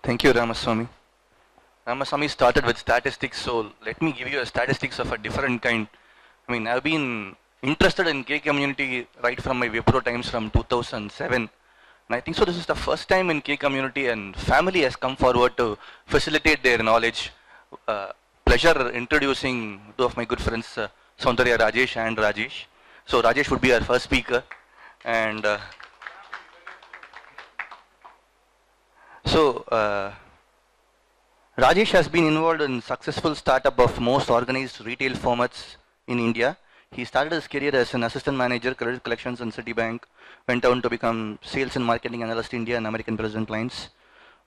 Thank you, Ramaswamy. Ramaswamy started with statistics, so let me give you a statistics of a different kind. I mean, I've been interested in K community right from my Wipro times from 2007. And I think so this is the first time in K community and family has come forward to facilitate their knowledge. Pleasure introducing two of my good friends, Soundarya Rajesh and Rajesh. So Rajesh would be our first speaker. And Rajesh has been involved in successful startup of most organized retail formats in India. He started his career as an assistant manager, credit collections in Citibank, went on to become sales and marketing analyst India and American President clients,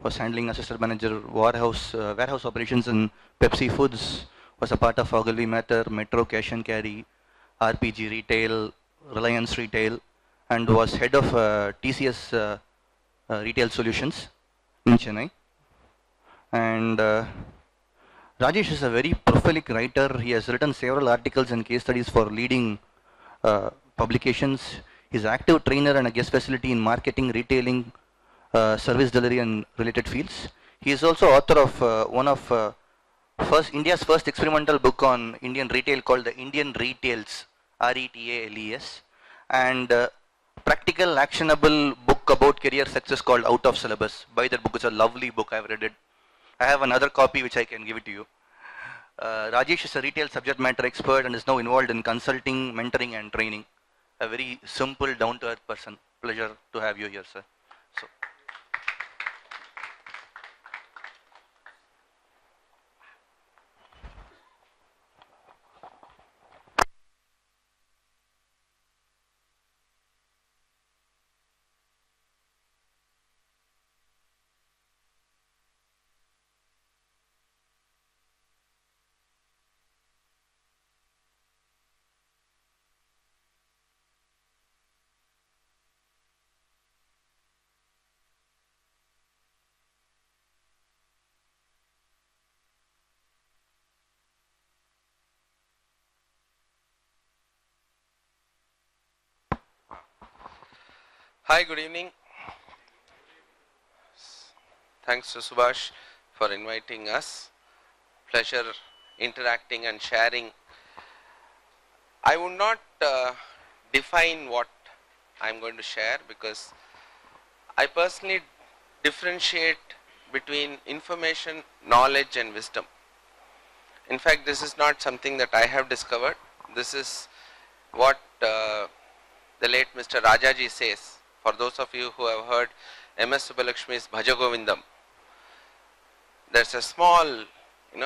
was handling assistant manager warehouse operations in Pepsi Foods, was a part of Ogilvy Matter, Metro Cash and Carry, RPG Retail, Reliance Retail, and was head of TCS Retail Solutions in Chennai. And Rajesh is a very prolific writer. He has written several articles and case studies for leading publications. He's an active trainer and a guest facility in marketing, retailing, service delivery and related fields. He is also author of one of India's first experimental book on Indian retail called The Indian Retails, RETALES, and practical actionable book about career success called Out of Syllabus. Buy that book, it's a lovely book, I've read it. I have another copy which I can give it to you. Rajesh is a retail subject matter expert and is now involved in consulting, mentoring and training. A very simple, down-to-earth person. Pleasure to have you here, sir. So. Hi, good evening. Thanks to Subhash for inviting us. Pleasure interacting and sharing. I would not define what I'm going to share because I personally differentiate between information, knowledge and wisdom. In fact, this is not something that I have discovered. This is what the late Mr. Rajaji says. For those of you who have heard M.S. Subbulakshmi's Bhaja Govindam, there's a small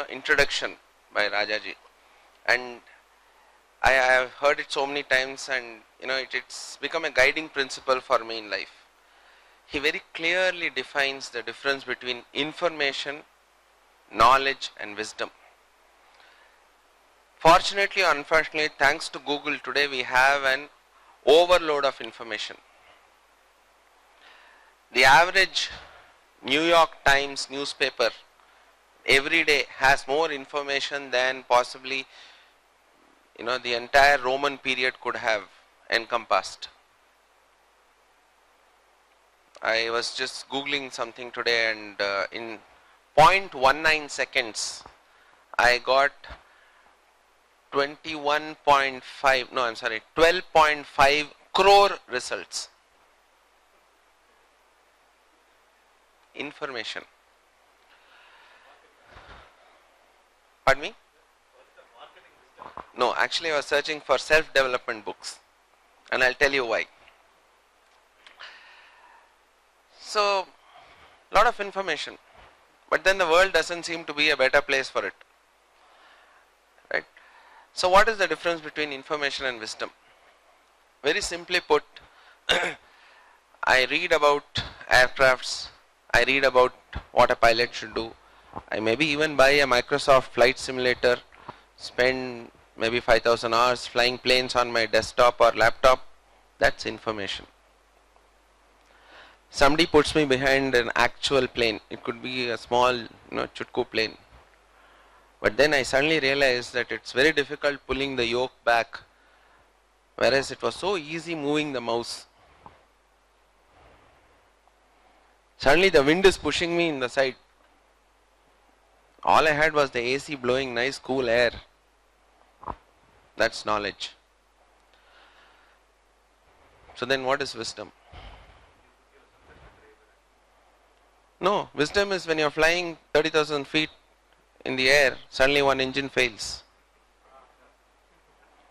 introduction by Rajaji, and I have heard it so many times, and it's become a guiding principle for me in life. He very clearly defines the difference between information, knowledge and wisdom. Fortunately or unfortunately, thanks to Google, today we have an overload of information. The average New York Times newspaper every day has more information than possibly the entire Roman period could have encompassed. I was just Googling something today, and in 0.19 seconds I got 12.5 crore results. Information. Pardon me? No, actually I was searching for self-development books, and I'll tell you why. So, lot of information, but then the world doesn't seem to be a better place for it, right? So what is the difference between information and wisdom? Very simply put, I read about aircrafts, I read about what a pilot should do. I maybe even buy a Microsoft flight simulator, spend maybe 5,000 hours flying planes on my desktop or laptop. That's information. Somebody puts me behind an actual plane. It could be a small, chutku plane. But then I suddenly realized that it's very difficult pulling the yoke back, whereas it was so easy moving the mouse. Suddenly the wind is pushing me in the side. All I had was the AC blowing nice cool air. That's knowledge. So then what is wisdom? No, wisdom is when you're flying 30,000 feet in the air, suddenly one engine fails.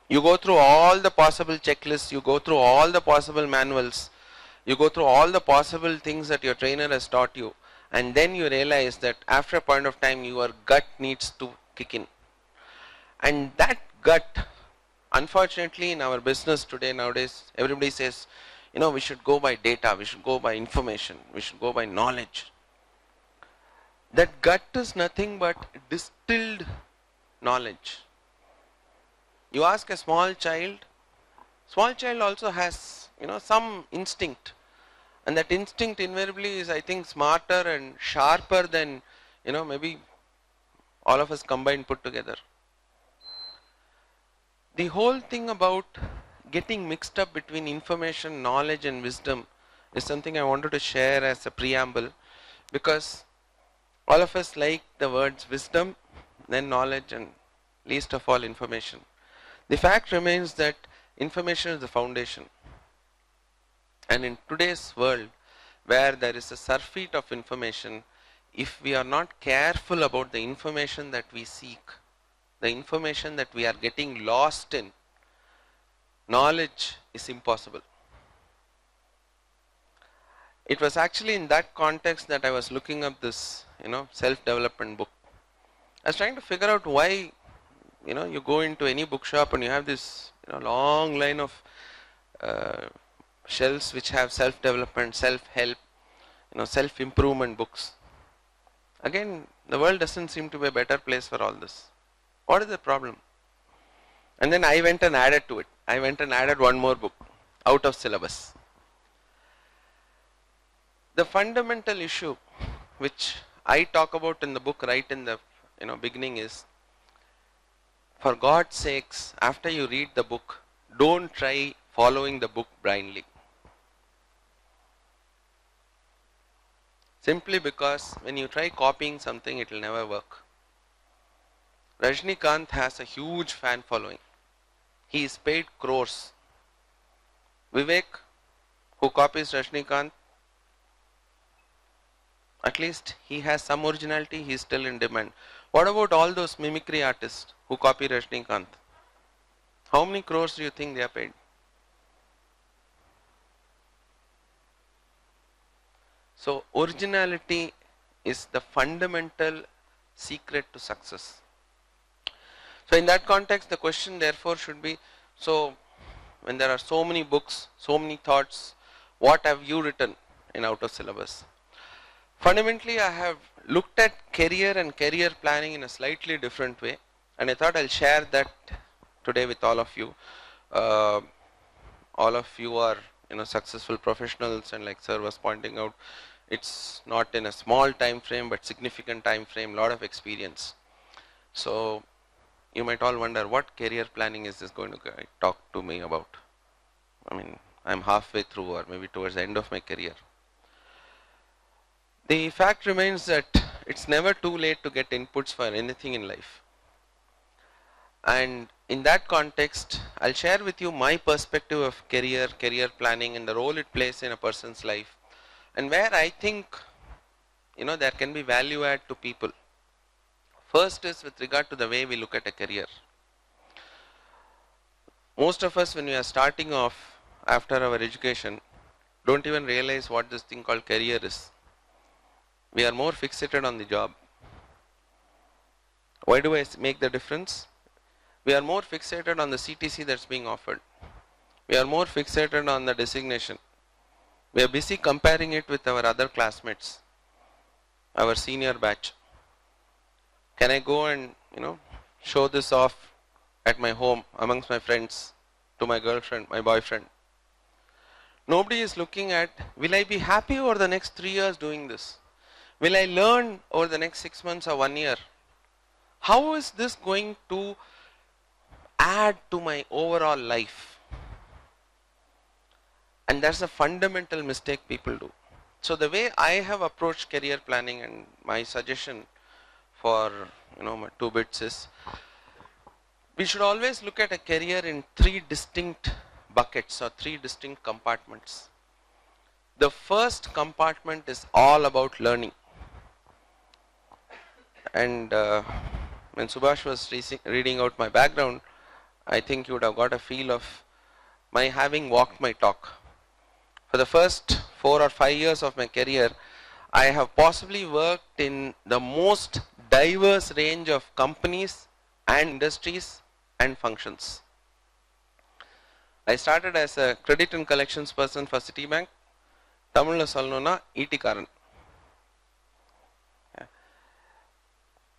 You go through all the possible checklists, you go through all the possible manuals, you go through all the possible things that your trainer has taught you, and then you realize that after a point of time your gut needs to kick in. And that gut, unfortunately in our business today, nowadays, everybody says, we should go by data, we should go by information, we should go by knowledge. That gut is nothing but distilled knowledge. You ask a small child also has, some instinct. And that instinct invariably is, I think, smarter and sharper than, maybe all of us combined put together. The whole thing about getting mixed up between information, knowledge and wisdom is something I wanted to share as a preamble, because all of us like the words wisdom, then knowledge, and least of all information. The fact remains that information is the foundation. And in today's world, where there is a surfeit of information, if we are not careful about the information that we seek, the information that we are getting lost in, knowledge is impossible. It was actually in that context that I was looking up this, self-development book. I was trying to figure out why, you go into any bookshop and you have this, long line of shelves which have self-development, self-help, self-improvement books. Again, the world doesn't seem to be a better place for all this. What is the problem? And then I went and added to it. I went and added one more book, out of syllabus. The fundamental issue which I talk about in the book right in the beginning is, for God's sakes, after you read the book, don't try following the book blindly. Simply because when you try copying something, it will never work. Rajnikant has a huge fan following. He is paid crores. Vivek, who copies Rajnikant, at least he has some originality, he is still in demand. What about all those mimicry artists who copy Rajnikant? How many crores do you think they are paid? So originality is the fundamental secret to success. So in that context, the question therefore should be, so when there are so many books, so many thoughts, what have you written in out of syllabus? Fundamentally, I have looked at career and career planning in a slightly different way, and I thought I'll share that today with all of you. All of you are successful professionals, and like sir was pointing out, it's not in a small time frame but significant time frame, lot of experience. So you might all wonder, what career planning is this going to talk to me about? I mean, I'm halfway through or maybe towards the end of my career. The fact remains that it's never too late to get inputs for anything in life. And in that context, I'll share with you my perspective of career planning and the role it plays in a person's life, and where I think there can be value add to people. First is with regard to the way we look at a career. Most of us, when we are starting off after our education, don't even realize what this thing called career is. We are more fixated on the job. Why do I make the difference? We are more fixated on the CTC that's being offered. We are more fixated on the designation. We are busy comparing it with our other classmates, our senior batch. Can I go and show this off at my home amongst my friends, to my girlfriend, my boyfriend? Nobody is looking at, will I be happy over the next 3 years doing this? Will I learn over the next 6 months or 1 year? How is this going to add to my overall life? And that's a fundamental mistake people do. So the way I have approached career planning, and my suggestion for my 2 bits is, we should always look at a career in 3 distinct buckets or 3 distinct compartments. The first compartment is all about learning. And when Subhash was reading out my background, I think you would have got a feel of my having walked my talk. For the first 4 or 5 years of my career, I have possibly worked in the most diverse range of companies and industries and functions. I started as a credit and collections person for Citibank. Tamil Solnona ET Karan.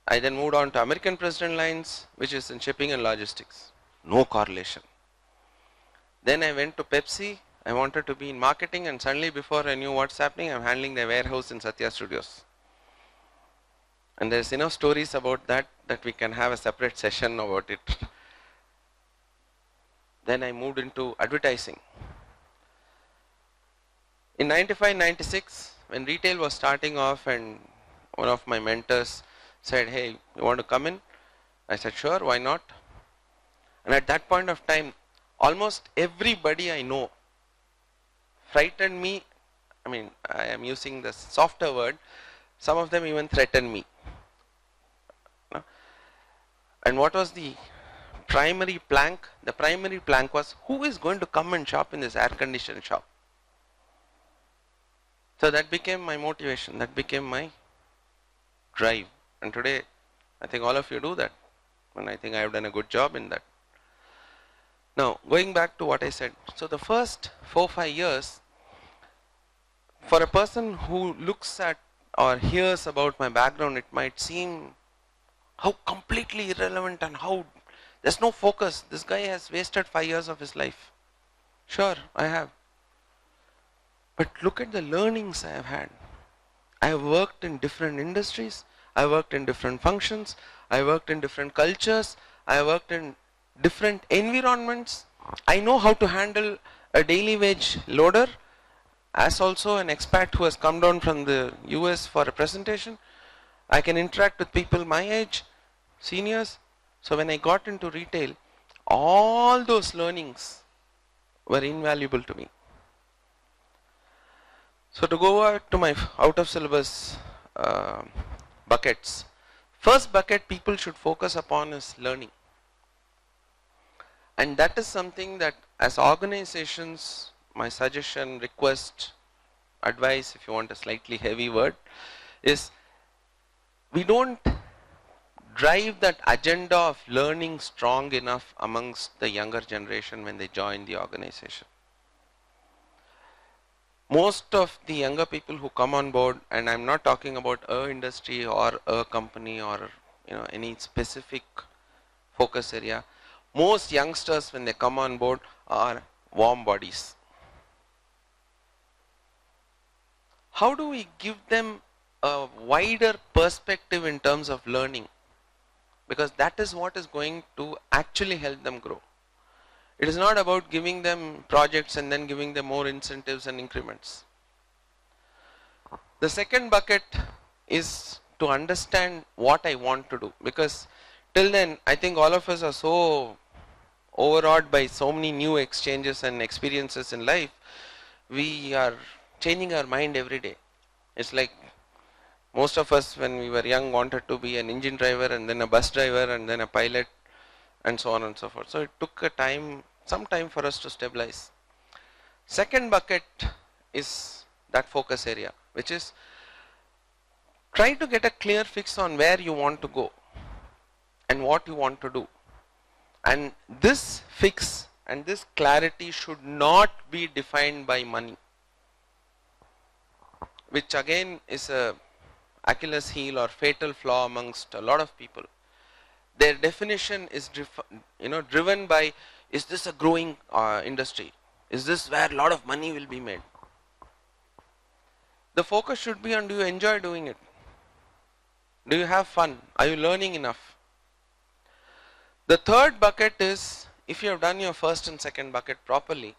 I then moved on to American President Lines, which is in shipping and logistics. No correlation. Then I went to Pepsi. I wanted to be in marketing, and suddenly before I knew what's happening, I'm handling the warehouse in Satya Studios. And there's enough stories about that we can have a separate session about it. Then I moved into advertising. In 95-96, when retail was starting off and one of my mentors said, hey, you want to come in? I said, sure, why not? And at that point of time, almost everybody I know frightened me. I mean, I am using the softer word. Some of them even threatened me. And what was the primary plank? The primary plank was, who is going to come and shop in this air-conditioned shop? So that became my motivation. That became my drive. And today, I think all of you do that. And I think I have done a good job in that. Now, going back to what I said. So the first 4-5 years, for a person who looks at or hears about my background, it might seem how completely irrelevant and how there's no focus. This guy has wasted 5 years of his life. Sure, I have. But look at the learnings I have had. I have worked in different industries. I worked in different functions. I worked in different cultures. I worked in different environments. I know how to handle a daily wage loader, as also an expat who has come down from the US for a presentation. I can interact with people my age, seniors. So when I got into retail, all those learnings were invaluable to me. So to go back to my out of syllabus buckets, first bucket people should focus upon is learning. And that is something that as organizations, my suggestion, request, advice, if you want a slightly heavy word, is we don't drive that agenda of learning strong enough amongst the younger generation when they join the organization. Most of the younger people who come on board, and I'm not talking about a industry or a company or any specific focus area, most youngsters when they come on board are warm bodies. How do we give them a wider perspective in terms of learning? Because that is what is going to actually help them grow. It is not about giving them projects and then giving them more incentives and increments. The second bucket is to understand what I want to do, because till then I think all of us are so overawed by so many new exchanges and experiences in life. We are changing our mind every day. It's like most of us when we were young wanted to be an engine driver and then a bus driver and then a pilot and so on and so forth. So it took some time for us to stabilize. Second bucket is that focus area, which is try to get a clear fix on where you want to go and what you want to do. And this fix and this clarity should not be defined by money, which again is a Achilles heel or fatal flaw amongst a lot of people. Their definition is driven by, is this a growing industry? Is this where a lot of money will be made? The focus should be on, do you enjoy doing it? Do you have fun? Are you learning enough? The third bucket is, if you have done your first and second bucket properly,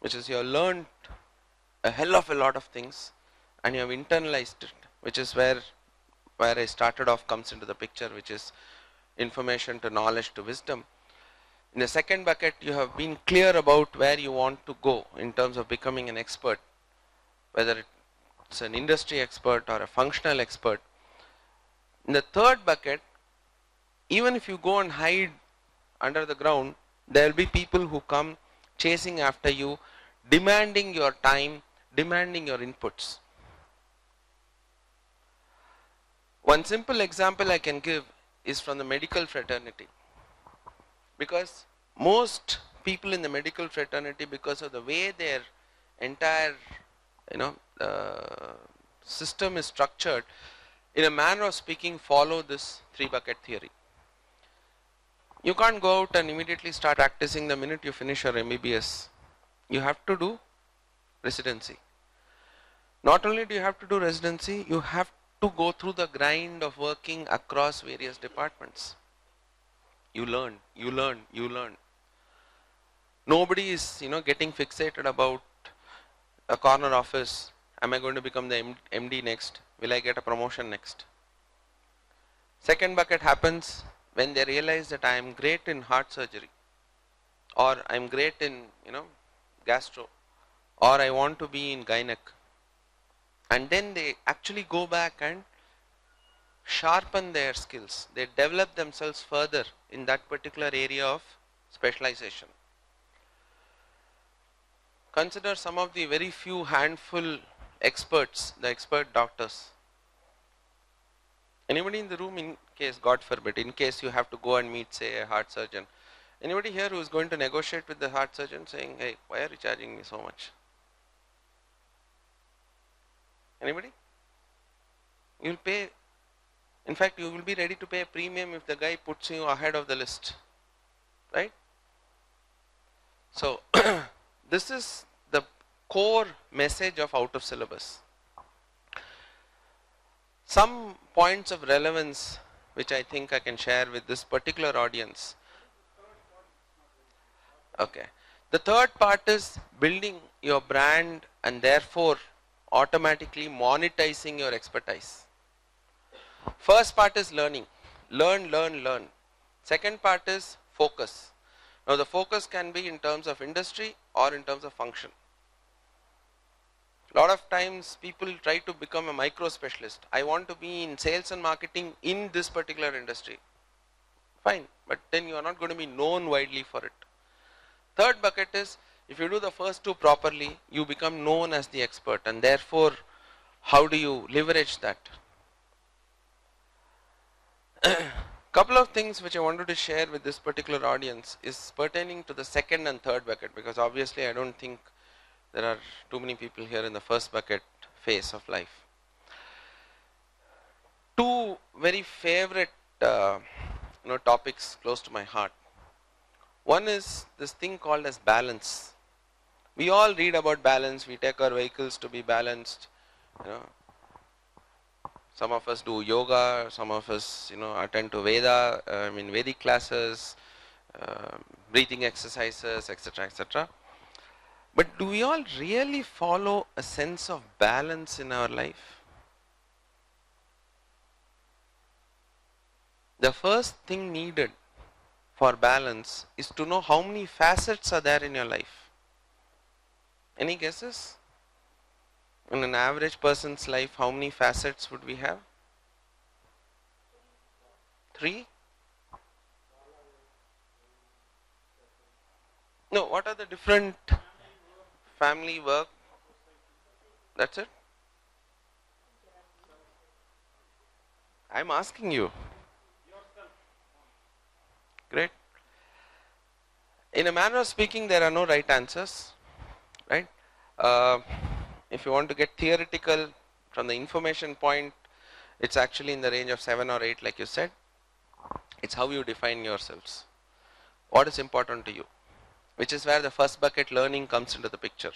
which is you have learned a hell of a lot of things and you have internalized it, which is where where I started off comes into the picture, which is information to knowledge to wisdom. In the second bucket, you have been clear about where you want to go in terms of becoming an expert, whether it's an industry expert or a functional expert. In the third bucket, even if you go and hide under the ground, there will be people who come chasing after you, demanding your time, demanding your inputs. One simple example I can give is from the medical fraternity. Because most people in the medical fraternity, because of the way their entire system is structured, in a manner of speaking, follow this three bucket theory. You can't go out and immediately start practicing the minute you finish your MBBS. You have to do residency. Not only do you have to do residency, you have to go through the grind of working across various departments. You learn, you learn, you learn. Nobody is, getting fixated about a corner office. Am I going to become the MD next? Will I get a promotion next? Second bucket happens when they realize that I am great in heart surgery, or I am great in, gastro, or I want to be in gynec. And then they actually go back and sharpen their skills. They develop themselves further in that particular area of specialization. Consider some of the very few handful experts, the expert doctors. Anybody in the room, in case, God forbid, in case you have to go and meet, say, a heart surgeon, anybody here who is going to negotiate with the heart surgeon saying, hey, why are you charging me so much? Anybody? You will pay. In fact, you will be ready to pay a premium if the guy puts you ahead of the list, right? So, this is the core message of out of syllabus. Some points of relevance which I think I can share with this particular audience. Okay. The third part is building your brand and therefore automatically monetizing your expertise. First part is learning. Learn, learn, learn. Second part is focus. Now the focus can be in terms of industry or in terms of function. A lot of times people try to become a micro specialist. I want to be in sales and marketing in this particular industry. Fine, but then you are not going to be known widely for it. Third bucket is, if you do the first two properly, you become known as the expert, and therefore how do you leverage that? Couple of things which I wanted to share with this particular audience is pertaining to the second and third bucket, because obviously I don't think there are too many people here in the first bucket phase of life. Two very favorite topics close to my heart. One is this thing called as balance. We all read about balance. We take our vehicles to be balanced. Some of us do yoga. Some of us, attend to Vedic classes, breathing exercises, etc., etc. But do we all really follow a sense of balance in our life? The first thing needed for balance is to know how many facets are there in your life. Any guesses? In an average person's life, how many facets would we have? 3? No, what are the different? Family, work, that's it? I'm asking you. Great. In a manner of speaking, there are no right answers, right? If you want to get theoretical from the information point, it's actually in the range of 7 or 8, like you said. It's how you define yourselves. What is important to you? Which is where the first bucket, learning, comes into the picture.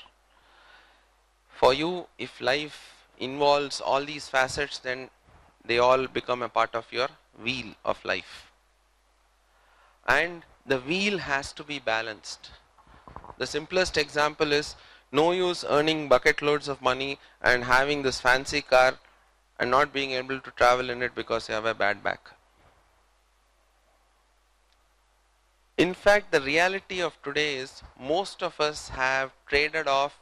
For you, if life involves all these facets, then they all become a part of your wheel of life. And the wheel has to be balanced. The simplest example is, no use earning bucket loads of money and having this fancy car and not being able to travel in it because you have a bad back. In fact, the reality of today is most of us have traded off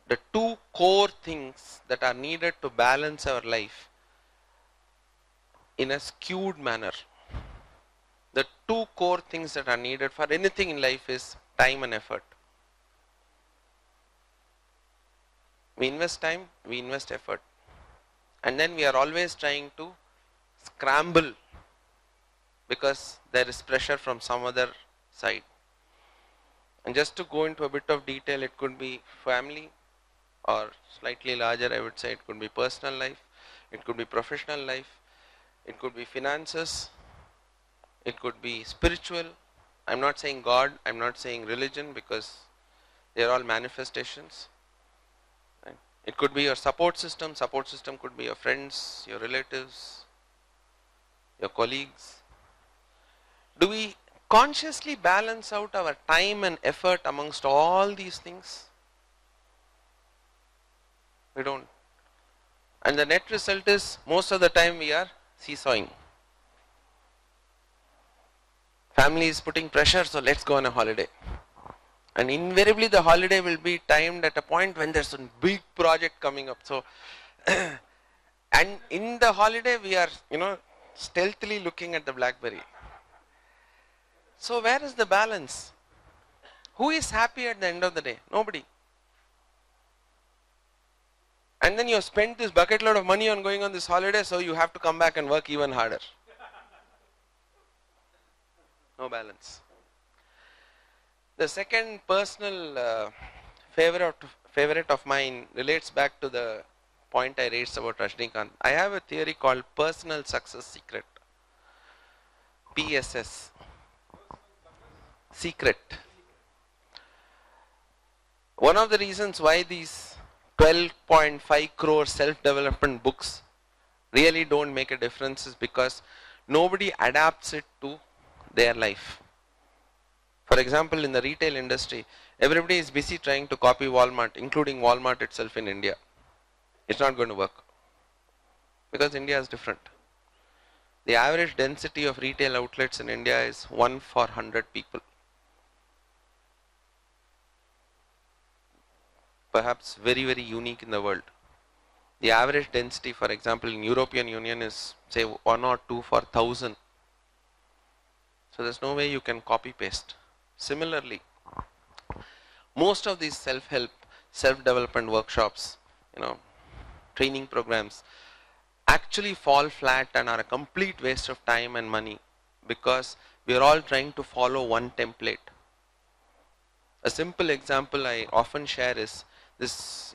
the two core things that are needed to balance our life in a skewed manner. The two core things that are needed for anything in life is time and effort. We invest time, we invest effort. And then we are always trying to scramble because there is pressure from some other side. And just to go into a bit of detail, it could be family, or slightly larger, I would say it could be personal life, it could be professional life, it could be finances, it could be spiritual. I'm not saying God, I'm not saying religion, because they are all manifestations. Right? It could be your support system could be your friends, your relatives, your colleagues. Do we consciously balance out our time and effort amongst all these things? We don't. And the net result is most of the time we are seesawing. Family is putting pressure, so let's go on a holiday. And invariably the holiday will be timed at a point when there's a big project coming up. So, and in the holiday we are, stealthily looking at the BlackBerry. So where is the balance? Who is happy at the end of the day? Nobody. And then you have spent this bucket load of money on going on this holiday, so you have to come back and work even harder. No balance. The second personal favorite of mine relates back to the point I raised about Rajnikant. I have a theory called Personal Success Secret. PSS. Secret. One of the reasons why these 12.5 crore self-development books really don't make a difference is because nobody adapts it to their life. For example, in the retail industry, everybody is busy trying to copy Walmart, including Walmart itself in India. It's not going to work because India is different. The average density of retail outlets in India is 1 for 100 people. Perhaps very, very unique in the world. The average density, for example, in European Union is say 1 or 2 for 1,000. So there's no way you can copy paste. Similarly, most of these self-help, self-development workshops, training programs actually fall flat and are a complete waste of time and money because we are all trying to follow one template. A simple example I often share is this,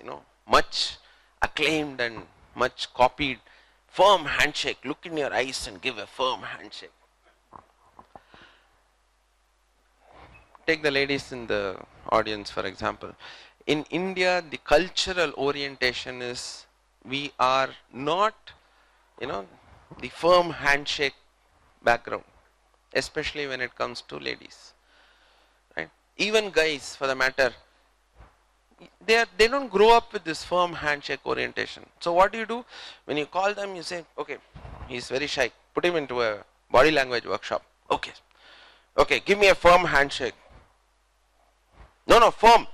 much acclaimed and much copied firm handshake. Look in your eyes and give a firm handshake. Take the ladies in the audience, for example. In India, the cultural orientation is we are not, the firm handshake background, especially when it comes to ladies. Right? Even guys, for the matter, they don't grow up with this firm handshake orientation. So what do? When you call them, you say, okay, he's very shy. Put him into a body language workshop. Okay, give me a firm handshake. No, firm.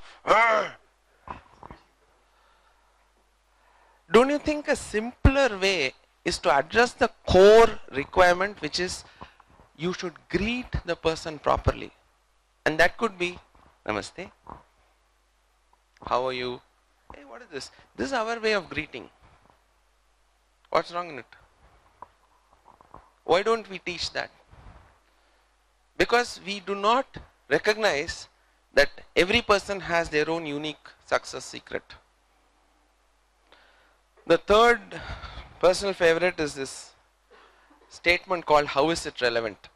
Don't you think a simpler way is to address the core requirement, which is you should greet the person properly? And that could be, Namaste. How are you? Hey, what is this? This is our way of greeting. What's wrong in it? Why don't we teach that? Because we do not recognize that every person has their own unique success secret. The third personal favorite is this statement called, how is it relevant?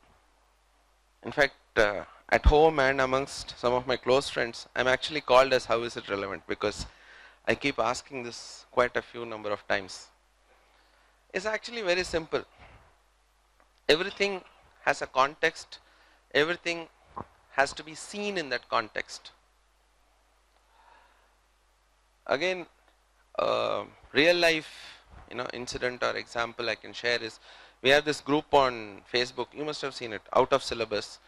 In fact, at home and amongst some of my close friends, I'm actually called as how is it relevant, because I keep asking this quite a few number of times. It's actually very simple. Everything has a context. Everything has to be seen in that context. Again, real life, incident or example I can share is, we have this group on Facebook, you must have seen it, Out of Syllabus,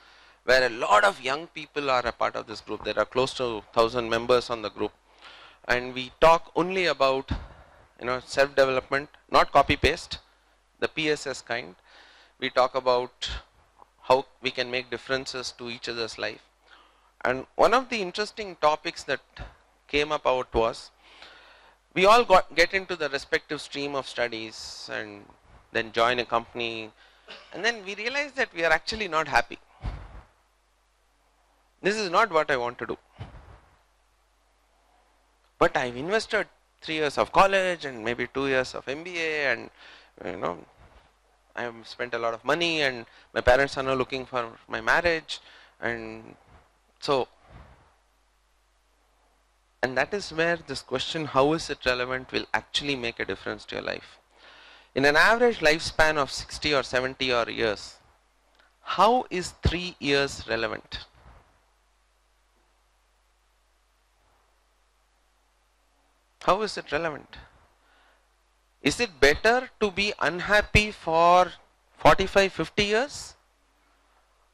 where a lot of young people are a part of this group. There are close to 1,000 members on the group, and we talk only about self-development, not copy-paste, the PSS kind. We talk about how we can make differences to each other's life. And one of the interesting topics that came up out was, we all get into the respective stream of studies and then join a company, and then we realize that we are actually not happy. This is not what I want to do. But I've invested 3 years of college and maybe 2 years of MBA, and I've spent a lot of money, and my parents are now looking for my marriage, and that is where this question, how is it relevant, will actually make a difference to your life. In an average lifespan of 60 or 70 or years, how is 3 years relevant? How is it relevant? Is it better to be unhappy for 45, 50 years?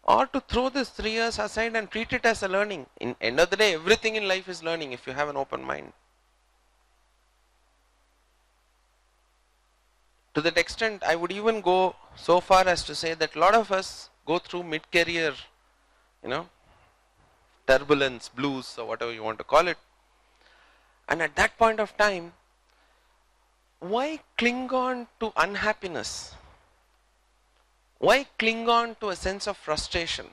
Or to throw this 3 years aside and treat it as a learning? In end of the day, everything in life is learning if you have an open mind. To that extent, I would even go so far as to say that a lot of us go through mid-career, turbulence, blues, or whatever you want to call it. And at that point of time, why cling on to unhappiness? Why cling on to a sense of frustration?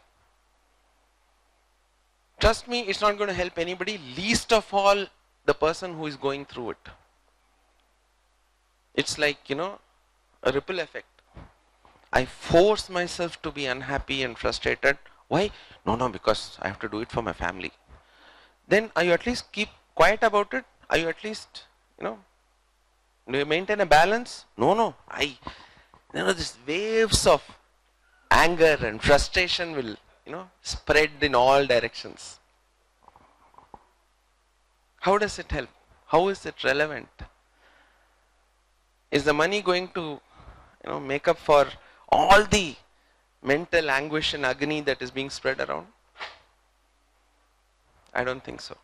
Trust me, it's not going to help anybody, least of all the person who is going through it. It's like, a ripple effect. I force myself to be unhappy and frustrated. Why? No, because I have to do it for my family. Then are you at least keep quiet about it? Are you at least, do you maintain a balance? No. These waves of anger and frustration will, spread in all directions. How does it help? How is it relevant? Is the money going to, make up for all the mental anguish and agony that is being spread around? I don't think so.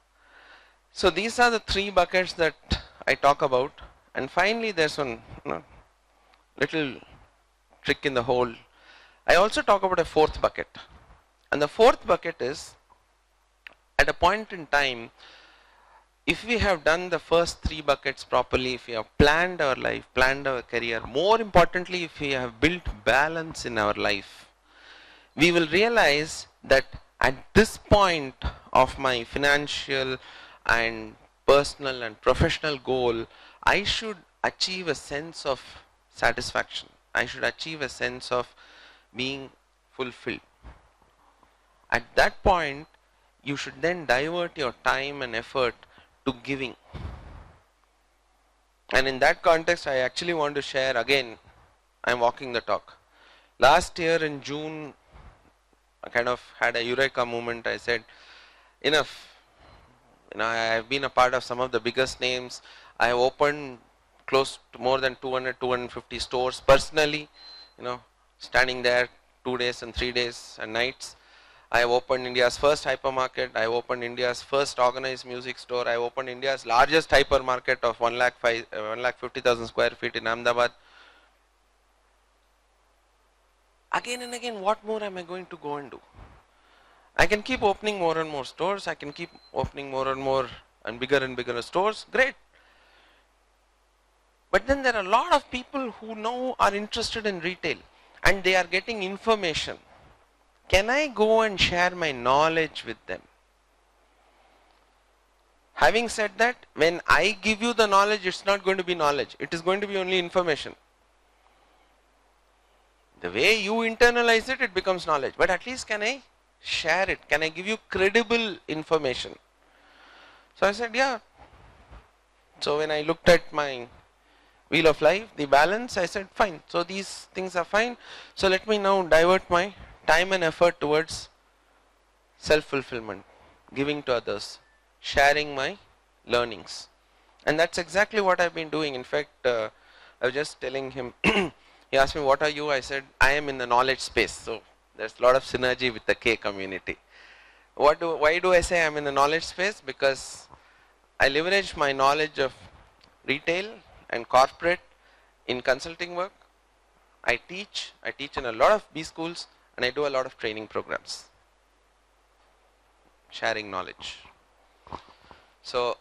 So these are the 3 buckets that I talk about. And finally, there's one little trick in the whole. I also talk about a 4th bucket. And the 4th bucket is, at a point in time, if we have done the first 3 buckets properly, if we have planned our life, planned our career, more importantly, if we have built balance in our life, we will realize that at this point of my financial and personal and professional goal, I should achieve a sense of satisfaction. I should achieve a sense of being fulfilled. At that point, you should then divert your time and effort to giving. And in that context, I actually want to share again, I'm walking the talk. Last year in June, I kind of had a eureka moment. I said, enough. I have been a part of some of the biggest names. I have opened close to more than 200, 250 stores personally, standing there 2 days and 3 days and nights. I have opened India's first hypermarket. I have opened India's first organized music store. I have opened India's largest hypermarket of 1,50,000 square feet in Ahmedabad. Again and again, what more am I going to go and do? I can keep opening more and more stores. I can keep opening more and bigger stores. Great. But then there are a lot of people who now are interested in retail and they are getting information. Can I go and share my knowledge with them? Having said that, when I give you the knowledge, it's not going to be knowledge. It is going to be only information. The way you internalize it, it becomes knowledge. But at least can I share it? Can I give you credible information? So I said, yeah. So when I looked at my wheel of life, the balance, I said, fine. So these things are fine. So let me now divert my time and effort towards self-fulfillment, giving to others, sharing my learnings. And that's exactly what I've been doing. In fact, I was just telling him, he asked me, what are you? I said, I am in the knowledge space. So there's a lot of synergy with the K community. Why do I say I'm in the knowledge space? Because I leverage my knowledge of retail and corporate in consulting work. I teach in a lot of B schools, and I do a lot of training programs, sharing knowledge. So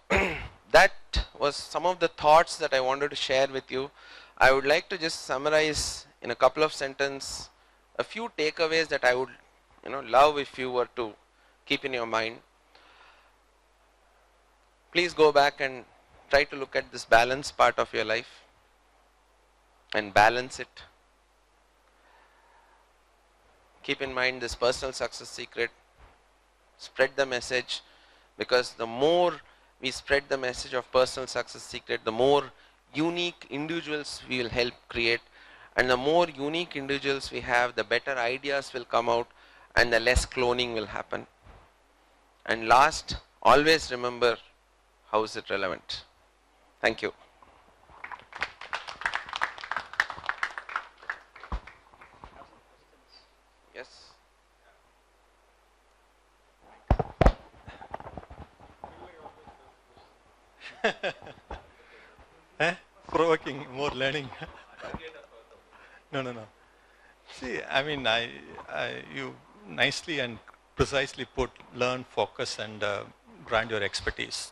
that was some of the thoughts that I wanted to share with you. I would like to just summarize in a couple of sentences a few takeaways that I would love if you were to keep in your mind. Please go back and try to look at this balance part of your life and balance it. Keep in mind this personal success secret. Spread the message, because the more we spread the message of personal success secret, the more unique individuals we will help create, and the more unique individuals we have, the better ideas will come out and the less cloning will happen. And last, always remember, how is it relevant? Thank you. Yes. Provoking, more learning. No. See, I mean, you nicely and precisely put learn, focus, and brand your expertise.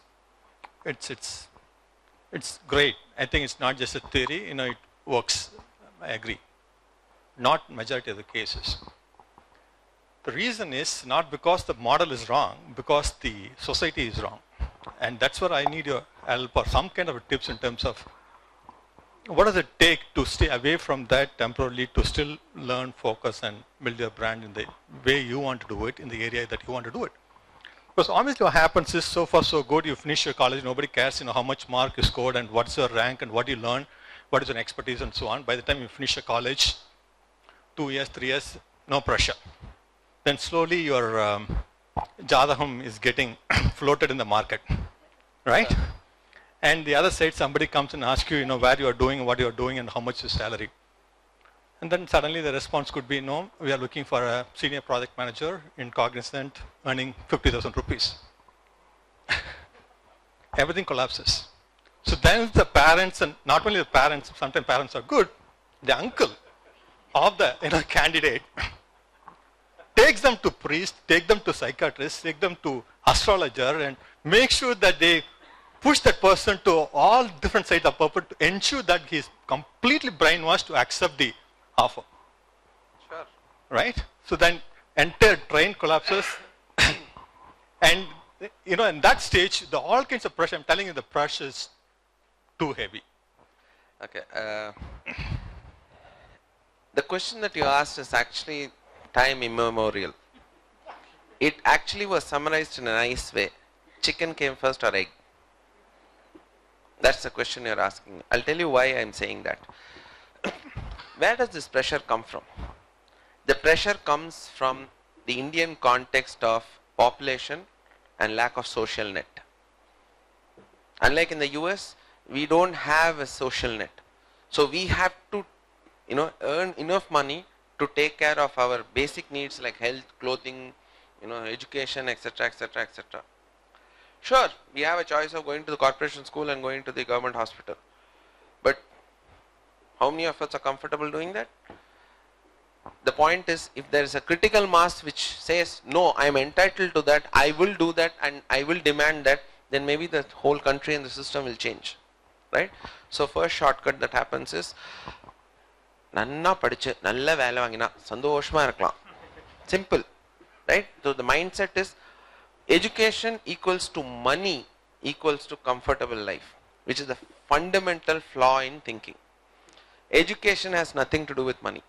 It's great. I think it's not just a theory. It works. I agree. Not majority of the cases. The reason is not because the model is wrong, because the society is wrong. And that's where I need your help or some kind of tips in terms of what does it take to stay away from that temporarily, to still learn, focus, and build your brand in the way you want to do it, in the area that you want to do it. Because obviously what happens is, so far so good, you finish your college, nobody cares how much mark you scored and what's your rank and what you learn, what is your expertise and so on. By the time you finish your college, 2 years, 3 years, no pressure. Then slowly your Jadaham is getting floated in the market, right? And the other side, somebody comes and asks you, where you are doing, what you are doing, and how much is salary. And then suddenly the response could be, no, we are looking for a senior project manager in Cognizant earning 50,000 rupees. Everything collapses. So then the parents, and not only the parents, sometimes parents are good, the uncle of the candidate takes them to priest, take them to psychiatrist, take them to astrologer, and make sure that they push that person to all different sides of purpose to ensure that he is completely brainwashed to accept the offer. Sure. Right? So then entire train collapses and in that stage, all kinds of pressure, I'm telling you, the pressure is too heavy. Okay. The question that you asked is actually time immemorial. It actually was summarized in a nice way. Chicken came first or egg? That's the question you're asking. I'll tell you why I'm saying that. Where does this pressure come from? The pressure comes from the Indian context of population and lack of social net. Unlike in the US, we don't have a social net. So we have to earn enough money to take care of our basic needs like health, clothing, education, etc., etc., etc. Sure, we have a choice of going to the corporation school and going to the government hospital. But how many of us are comfortable doing that? The point is, if there is a critical mass which says, no, I am entitled to that, I will do that and I will demand that, then maybe the whole country and the system will change. Right? So first shortcut that happens is, நன்னா படிச்சு நல்ல வேலை வாங்கினா சந்தோஷமா இருக்கலாம். Simple. Right? So the mindset is, education equals to money equals to comfortable life, which is the fundamental flaw in thinking. Education has nothing to do with money.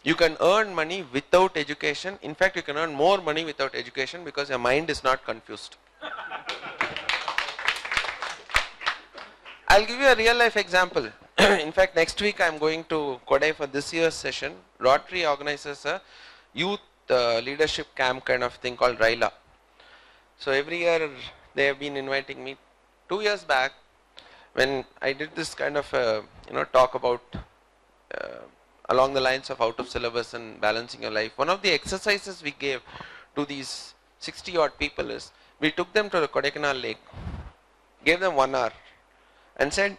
You can earn money without education. In fact, you can earn more money without education because your mind is not confused. I'll give you a real life example. In fact, next week I'm going to Kodai for this year's session. Rotary organizes a youth leadership camp kind of thing called Raila. So every year they have been inviting me. 2 years back, when I did this kind of talk about along the lines of out of syllabus and balancing your life. One of the exercises we gave to these 60 odd people is, we took them to the Kodaikanal lake, gave them 1 hour and said,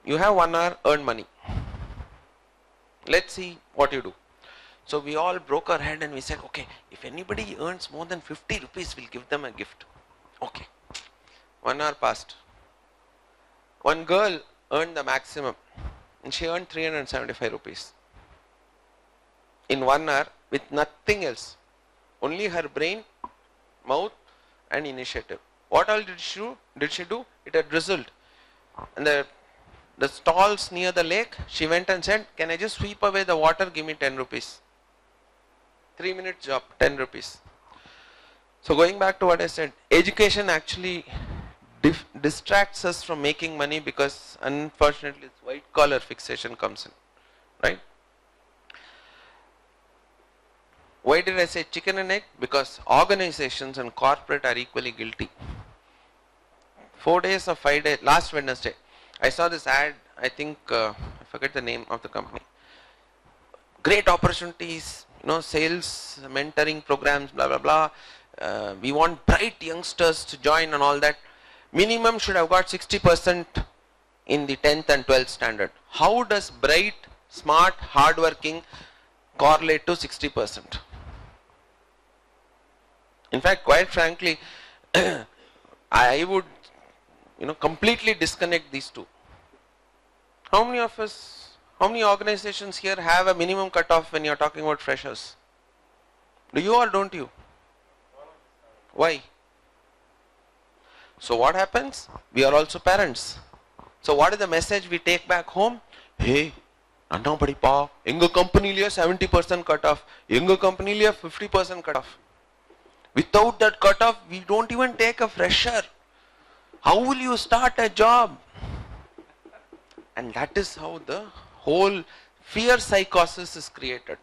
you have 1 hour, earn money. Let's see what you do. So we all broke our head and we said, okay, if anybody earns more than 50 rupees, we'll give them a gift. Okay. 1 hour passed. One girl earned the maximum and she earned 375 rupees. In 1 hour with nothing else. Only her brain, mouth and initiative. What all did she do? It had drizzled. And the stalls near the lake, she went and said, can I just sweep away the water, give me 10 rupees. 3-minute job, 10 rupees. So going back to what I said, education actually distracts us from making money, because unfortunately this white collar fixation comes in, right? Why did I say chicken and egg? Because organizations and corporate are equally guilty. 4 days or 5 days, last Wednesday, I saw this ad, I think, I forget the name of the company. Great opportunities, sales, mentoring programs, blah, blah, blah. We want bright youngsters to join and all that. Minimum should have got 60% in the 10th and 12th standard. How does bright, smart, hardworking correlate to 60%? In fact, quite frankly, I would completely disconnect these two. How many of us, how many organizations here have a minimum cutoff when you're talking about freshers? Do you or don't you? Why? So what happens? We are also parents. So what is the message we take back home? Hey, Anna Padipa, Enga company liya 70% cutoff, Enga company liya 50% cutoff. Without that cutoff, we don't even take a fresher. How will you start a job? And that is how the whole fear psychosis is created.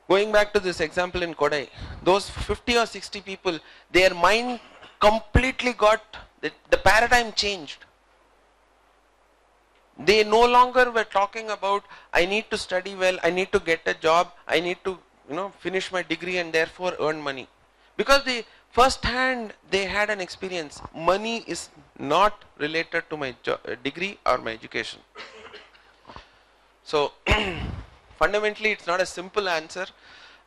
Going back to this example in Kodai, those 50 or 60 people, their mind completely got, the paradigm changed. They no longer were talking about, I need to study well, I need to get a job, I need to finish my degree and therefore earn money. Because they first hand they had an experience. Money is not related to my degree or my education. So fundamentally it's not a simple answer,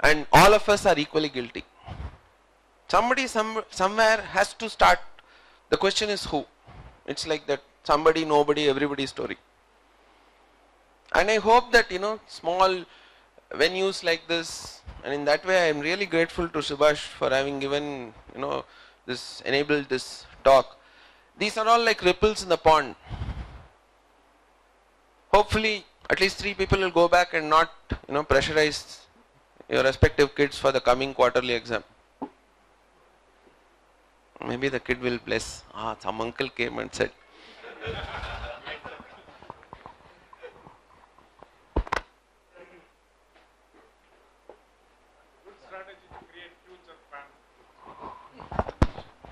and all of us are equally guilty. Somebody somewhere has to start. The question is who? It's like that somebody, nobody, everybody story. And I hope that small venues like this, and in that way I am really grateful to Subhash for having given this, enabled this talk. These are all like ripples in the pond. Hopefully at least 3 people will go back and not pressurize your respective kids for the coming quarterly exam. Maybe the kid will bless. Some uncle came and said.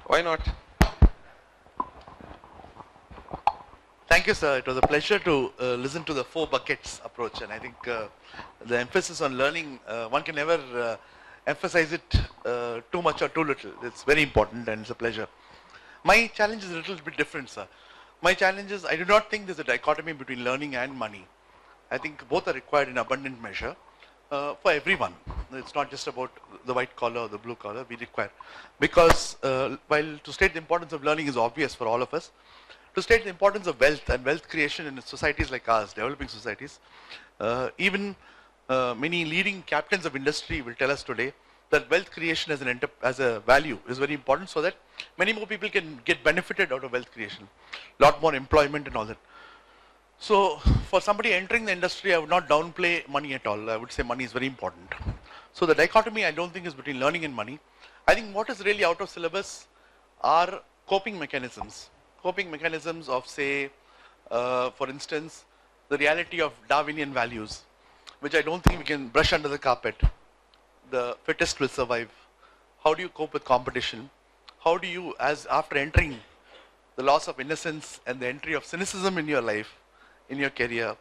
Why not? Thank you, sir. It was a pleasure to listen to the 4 buckets approach, and I think the emphasis on learning, one can never emphasize it too much or too little. It's very important and it's a pleasure. My challenge is a little bit different, sir. My challenge is, I do not think there's a dichotomy between learning and money. I think both are required in abundant measure for everyone. It's not just about the white collar or the blue collar, we require. Because while to state the importance of learning is obvious for all of us, to state the importance of wealth and wealth creation in societies like ours, developing societies, even many leading captains of industry will tell us today that wealth creation as a value is very important, so that many more people can get benefited out of wealth creation, lot more employment and all that. So for somebody entering the industry, I would not downplay money at all. I would say money is very important. So the dichotomy I don't think is between learning and money. I think what is really out of syllabus are coping mechanisms. Coping mechanisms of, say, for instance, the reality of Darwinian values, which I don't think we can brush under the carpet. The fittest will survive. How do you cope with competition? How do you, after entering the loss of innocence and the entry of cynicism in your life, in your career.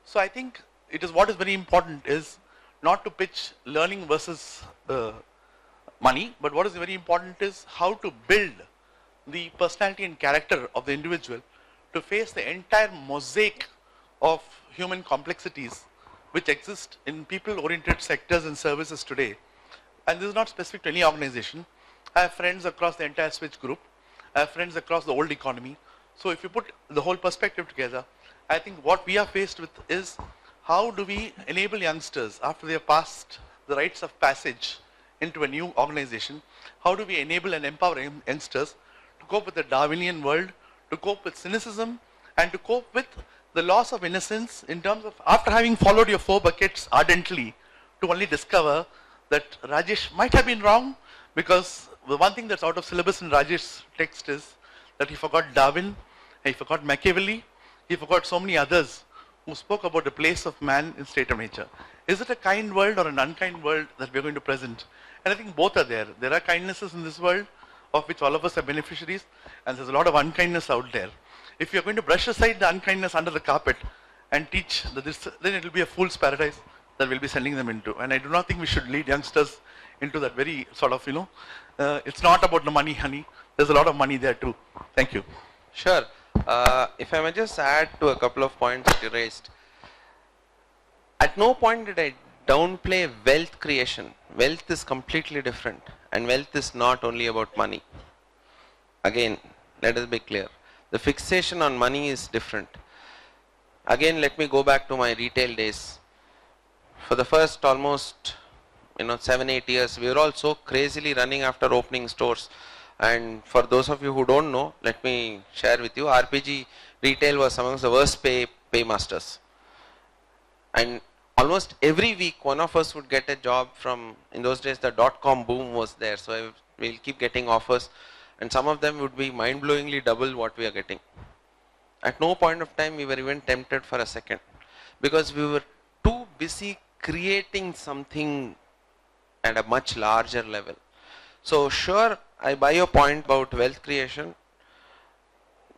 So I think it is what is very important is not to pitch learning versus money, but what is very important is how to build the personality and character of the individual to face the entire mosaic of human complexities which exist in people-oriented sectors and services today. And this is not specific to any organization. I have friends across the entire Switch group. I have friends across the old economy. So if you put the whole perspective together, I think what we are faced with is how do we enable youngsters after they have passed the rites of passage into a new organization, how do we enable and empower youngsters to cope with the Darwinian world, to cope with cynicism, and to cope with the loss of innocence in terms of after having followed your 4 buckets ardently to only discover that Rajesh might have been wrong, because the one thing that's out of syllabus in Rajesh's text is that he forgot Darwin, he forgot Machiavelli, he forgot so many others who spoke about the place of man in state of nature. Is it a kind world or an unkind world that we're going to present? And I think both are there. There are kindnesses in this world of which all of us are beneficiaries, and there's a lot of unkindness out there. If you're going to brush aside the unkindness under the carpet and teach this, then it will be a fool's paradise that we'll be sending them into. And I do not think we should lead youngsters into that very sort of, it's not about the money, honey. There's a lot of money there too. Thank you. Sure. If I may just add to a couple of points that you raised. At no point did I downplay wealth creation. Wealth is completely different, and wealth is not only about money. Again, let us be clear. The fixation on money is different. Again, let me go back to my retail days. For the first almost 7-8 years, we were all so crazily running after opening stores. And for those of you who don't know, let me share with you, RPG retail was amongst the worst paymasters. And almost every week, one of us would get a job from, in those days, the .com boom was there. So we'll keep getting offers, and some of them would be mind-blowingly double what we are getting. At no point of time we were even tempted for a second, because we were too busy creating something at a much larger level. So sure, I buy your point about wealth creation,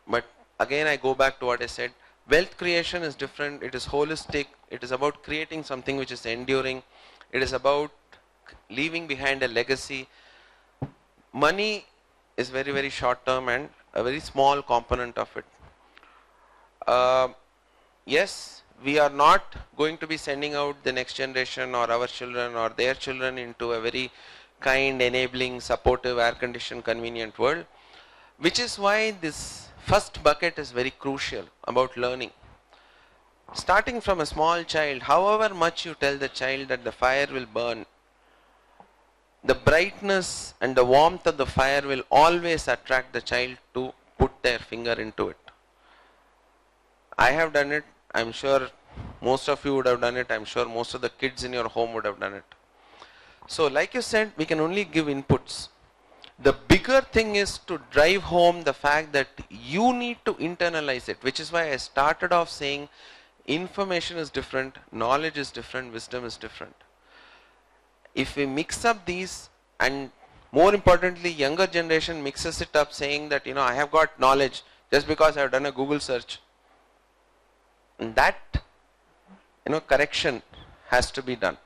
but again I go back to what I said. Wealth creation is different, it is holistic, it is about creating something which is enduring, it is about leaving behind a legacy. Money is very, very short term and a very small component of it. Yes, we are not going to be sending out the next generation or our children or their children into a very kind, enabling, supportive, air-conditioned, convenient world, which is why this first bucket is very crucial about learning. Starting from a small child, however much you tell the child that the fire will burn, the brightness and the warmth of the fire will always attract the child to put their finger into it. I have done it. I'm sure most of you would have done it. I'm sure most of the kids in your home would have done it. So like you said, we can only give inputs. The bigger thing is to drive home the fact that you need to internalize it, which is why I started off saying information is different, knowledge is different, wisdom is different. If we mix up these, and more importantly, younger generation mixes it up saying that, I have got knowledge just because I have done a Google search. And that, correction has to be done.